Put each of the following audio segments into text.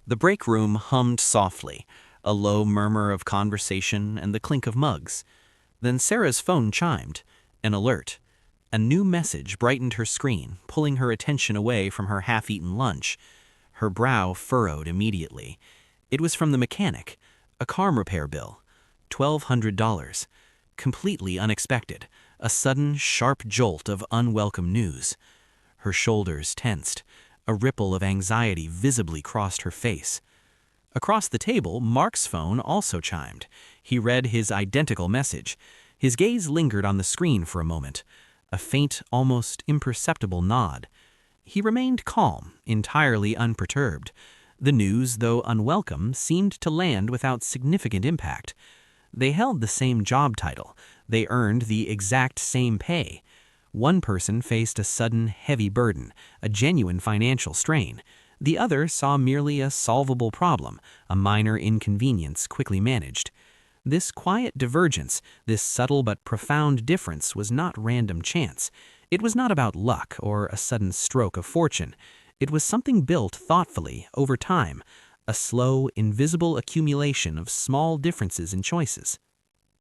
The break room hummed softly, a low murmur of conversation and the clink of mugs. Then Sarah's phone chimed, an alert. A new message brightened her screen, pulling her attention away from her half-eaten lunch. Her brow furrowed immediately. It was from the mechanic, a car repair bill, $1,200. Completely unexpected, a sudden, sharp jolt of unwelcome news. Her shoulders tensed. A ripple of anxiety visibly crossed her face. Across the table, Mark's phone also chimed. He read his identical message. His gaze lingered on the screen for a moment, a faint, almost imperceptible nod. He remained calm, entirely unperturbed. The news, though unwelcome, seemed to land without significant impact. They held the same job title. They earned the exact same pay. One person faced a sudden, heavy burden, a genuine financial strain. The other saw merely a solvable problem, a minor inconvenience quickly managed. This quiet divergence, this subtle but profound difference was not random chance. It was not about luck or a sudden stroke of fortune. It was something built thoughtfully, over time, a slow, invisible accumulation of small differences in choices.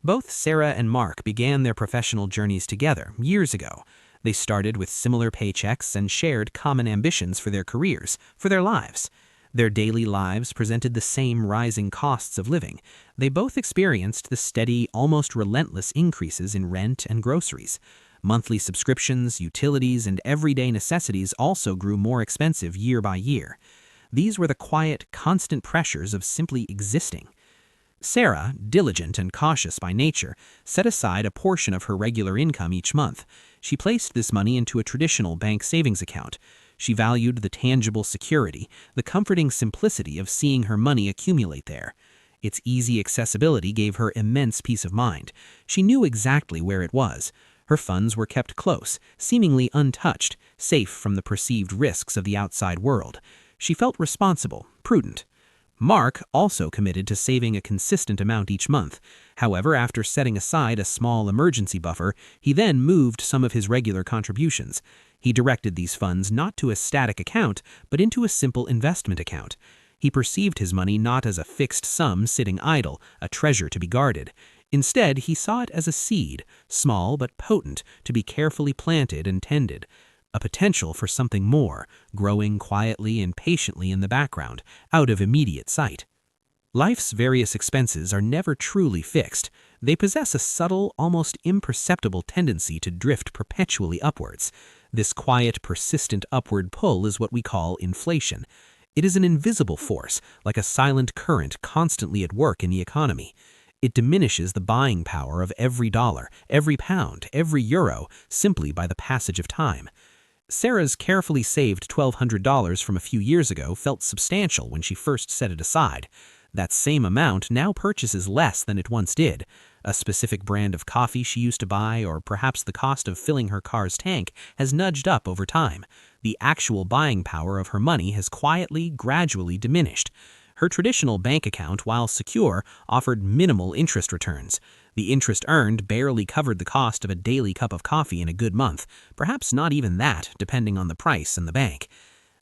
Both Sarah and Mark began their professional journeys together years ago. They started with similar paychecks and shared common ambitions for their careers, for their lives. Their daily lives presented the same rising costs of living. They both experienced the steady, almost relentless increases in rent and groceries. Monthly subscriptions, utilities, and everyday necessities also grew more expensive year by year. These were the quiet, constant pressures of simply existing. Sarah, diligent and cautious by nature, set aside a portion of her regular income each month. She placed this money into a traditional bank savings account. She valued the tangible security, the comforting simplicity of seeing her money accumulate there. Its easy accessibility gave her immense peace of mind. She knew exactly where it was. Her funds were kept close, seemingly untouched, safe from the perceived risks of the outside world. She felt responsible, prudent. Mark also committed to saving a consistent amount each month. However, after setting aside a small emergency buffer, he then moved some of his regular contributions. He directed these funds not to a static account, but into a simple investment account. He perceived his money not as a fixed sum sitting idle, a treasure to be guarded. Instead, he saw it as a seed, small but potent, to be carefully planted and tended. A potential for something more, growing quietly and patiently in the background, out of immediate sight. Life's various expenses are never truly fixed. They possess a subtle, almost imperceptible tendency to drift perpetually upwards. This quiet, persistent upward pull is what we call inflation. It is an invisible force, like a silent current constantly at work in the economy. It diminishes the buying power of every dollar, every pound, every euro, simply by the passage of time. Sarah's carefully saved $1,200 from a few years ago felt substantial when she first set it aside. That same amount now purchases less than it once did. A specific brand of coffee she used to buy, or perhaps the cost of filling her car's tank, has nudged up over time. The actual buying power of her money has quietly, gradually diminished. Her traditional bank account, while secure, offered minimal interest returns. The interest earned barely covered the cost of a daily cup of coffee in a good month, perhaps not even that, depending on the price and the bank.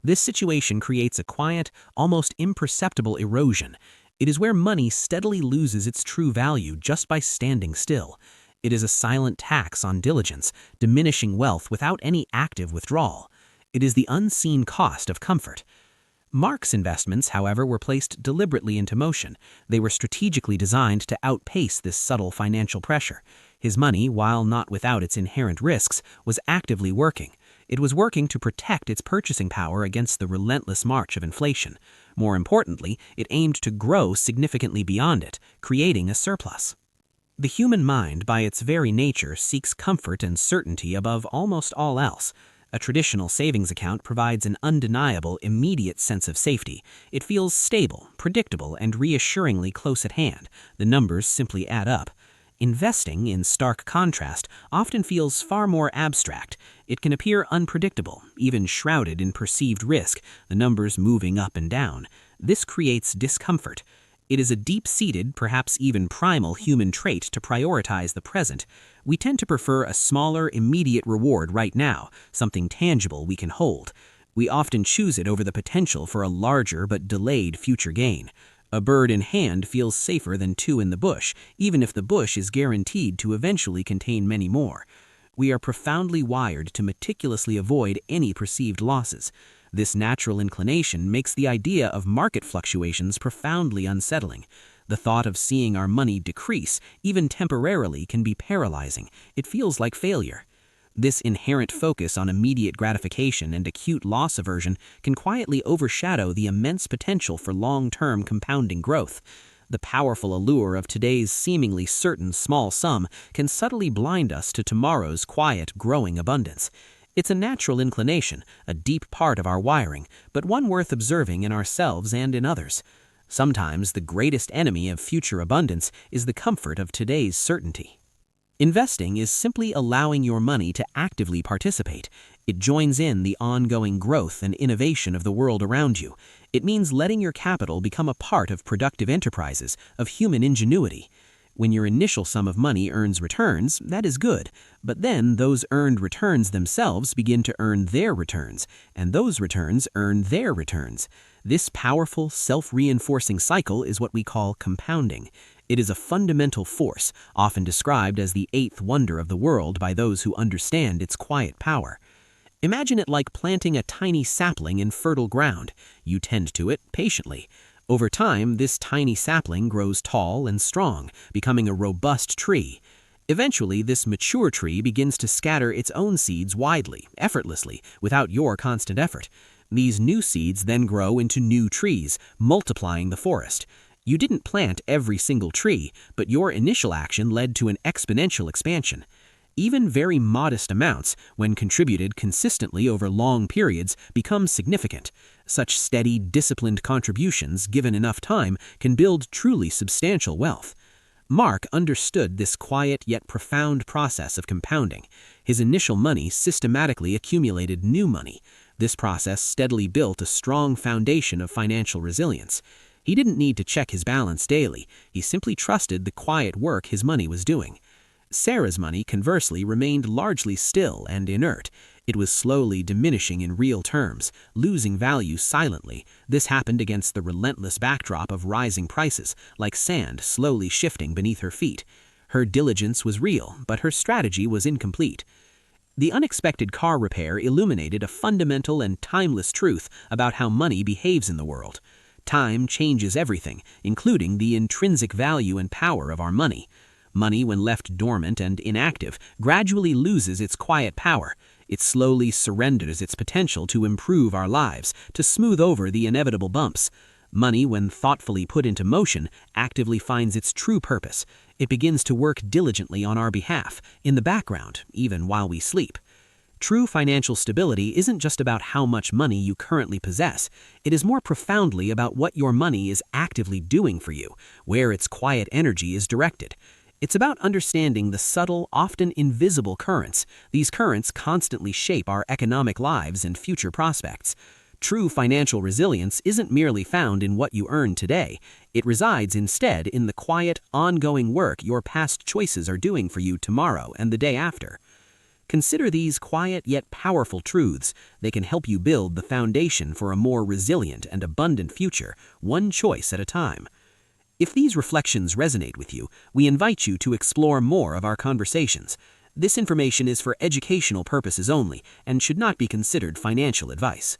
This situation creates a quiet, almost imperceptible erosion. It is where money steadily loses its true value just by standing still. It is a silent tax on diligence, diminishing wealth without any active withdrawal. It is the unseen cost of comfort. Mark's investments, however, were placed deliberately into motion. They were strategically designed to outpace this subtle financial pressure. His money, while not without its inherent risks, was actively working. It was working to protect its purchasing power against the relentless march of inflation. More importantly, it aimed to grow significantly beyond it, creating a surplus. The human mind, by its very nature, seeks comfort and certainty above almost all else. A traditional savings account provides an undeniable, immediate sense of safety. It feels stable, predictable, and reassuringly close at hand. The numbers simply add up. Investing, in stark contrast, often feels far more abstract. It can appear unpredictable, even shrouded in perceived risk, the numbers moving up and down. This creates discomfort. It is a deep-seated, perhaps even primal human trait to prioritize the present. We tend to prefer a smaller, immediate reward right now, something tangible we can hold. We often choose it over the potential for a larger but delayed future gain. A bird in hand feels safer than two in the bush, even if the bush is guaranteed to eventually contain many more. We are profoundly wired to meticulously avoid any perceived losses. This natural inclination makes the idea of market fluctuations profoundly unsettling. The thought of seeing our money decrease, even temporarily, can be paralyzing. It feels like failure. This inherent focus on immediate gratification and acute loss aversion can quietly overshadow the immense potential for long-term compounding growth. The powerful allure of today's seemingly certain small sum can subtly blind us to tomorrow's quiet, growing abundance. It's a natural inclination, a deep part of our wiring, but one worth observing in ourselves and in others. Sometimes the greatest enemy of future abundance is the comfort of today's certainty. Investing is simply allowing your money to actively participate. It joins in the ongoing growth and innovation of the world around you. It means letting your capital become a part of productive enterprises, of human ingenuity. When your initial sum of money earns returns, that is good, but then those earned returns themselves begin to earn their returns, and those returns earn their returns. This powerful, self-reinforcing cycle is what we call compounding. It is a fundamental force, often described as the eighth wonder of the world by those who understand its quiet power. Imagine it like planting a tiny sapling in fertile ground. You tend to it patiently. Over time, this tiny sapling grows tall and strong, becoming a robust tree. Eventually, this mature tree begins to scatter its own seeds widely, effortlessly, without your constant effort. These new seeds then grow into new trees, multiplying the forest. You didn't plant every single tree, but your initial action led to an exponential expansion. Even very modest amounts, when contributed consistently over long periods, become significant. Such steady, disciplined contributions, given enough time, can build truly substantial wealth. Mark understood this quiet yet profound process of compounding. His initial money systematically accumulated new money. This process steadily built a strong foundation of financial resilience. He didn't need to check his balance daily. He simply trusted the quiet work his money was doing. Sarah's money, conversely, remained largely still and inert. It was slowly diminishing in real terms, losing value silently. This happened against the relentless backdrop of rising prices, like sand slowly shifting beneath her feet. Her diligence was real, but her strategy was incomplete. The unexpected car repair illuminated a fundamental and timeless truth about how money behaves in the world. Time changes everything, including the intrinsic value and power of our money. Money, when left dormant and inactive, gradually loses its quiet power. It slowly surrenders its potential to improve our lives, to smooth over the inevitable bumps. Money, when thoughtfully put into motion, actively finds its true purpose. It begins to work diligently on our behalf, in the background, even while we sleep. True financial stability isn't just about how much money you currently possess. It is more profoundly about what your money is actively doing for you, where its quiet energy is directed. It's about understanding the subtle, often invisible currents. These currents constantly shape our economic lives and future prospects. True financial resilience isn't merely found in what you earn today. It resides instead in the quiet, ongoing work your past choices are doing for you tomorrow and the day after. Consider these quiet yet powerful truths. They can help you build the foundation for a more resilient and abundant future, one choice at a time. If these reflections resonate with you, we invite you to explore more of our conversations. This information is for educational purposes only and should not be considered financial advice.